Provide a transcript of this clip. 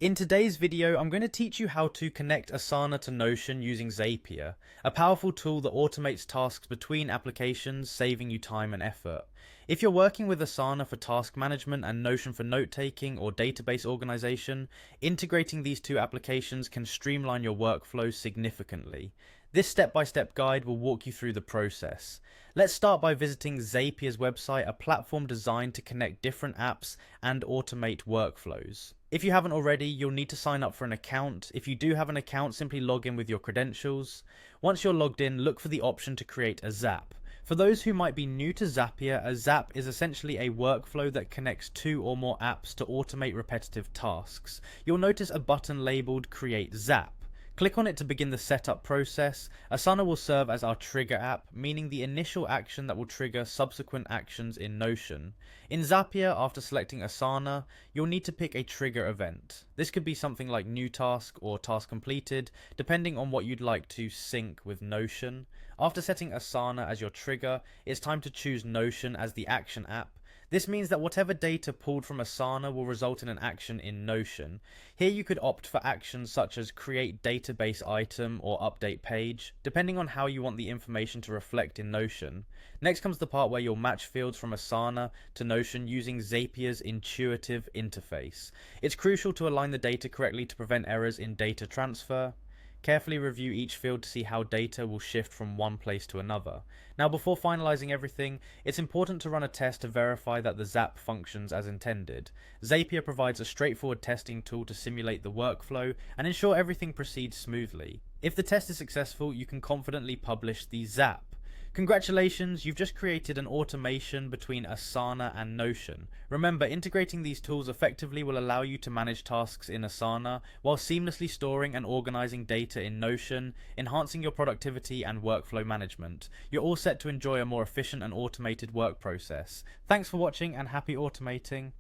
In today's video, I'm going to teach you how to connect Asana to Notion using Zapier, a powerful tool that automates tasks between applications, saving you time and effort. If you're working with Asana for task management and Notion for note-taking or database organization, integrating these two applications can streamline your workflow significantly. This step-by-step guide will walk you through the process. Let's start by visiting Zapier's website, a platform designed to connect different apps and automate workflows. If you haven't already, you'll need to sign up for an account. If you do have an account, simply log in with your credentials. Once you're logged in, look for the option to create a Zap. For those who might be new to Zapier, a Zap is essentially a workflow that connects two or more apps to automate repetitive tasks. You'll notice a button labeled Create Zap. Click on it to begin the setup process. Asana will serve as our trigger app, meaning the initial action that will trigger subsequent actions in Notion. In Zapier, after selecting Asana, you'll need to pick a trigger event. This could be something like new task or task completed, depending on what you'd like to sync with Notion. After setting Asana as your trigger, it's time to choose Notion as the action app. This means that whatever data pulled from Asana will result in an action in Notion. Here you could opt for actions such as create database item or update page, depending on how you want the information to reflect in Notion. Next comes the part where you'll match fields from Asana to Notion using Zapier's intuitive interface. It's crucial to align the data correctly to prevent errors in data transfer. Carefully review each field to see how data will shift from one place to another. Now, before finalizing everything, it's important to run a test to verify that the Zap functions as intended. Zapier provides a straightforward testing tool to simulate the workflow and ensure everything proceeds smoothly. If the test is successful, you can confidently publish the Zap. Congratulations, you've just created an automation between Asana and Notion. Remember, integrating these tools effectively will allow you to manage tasks in Asana while seamlessly storing and organizing data in Notion, enhancing your productivity and workflow management. You're all set to enjoy a more efficient and automated work process. Thanks for watching and happy automating.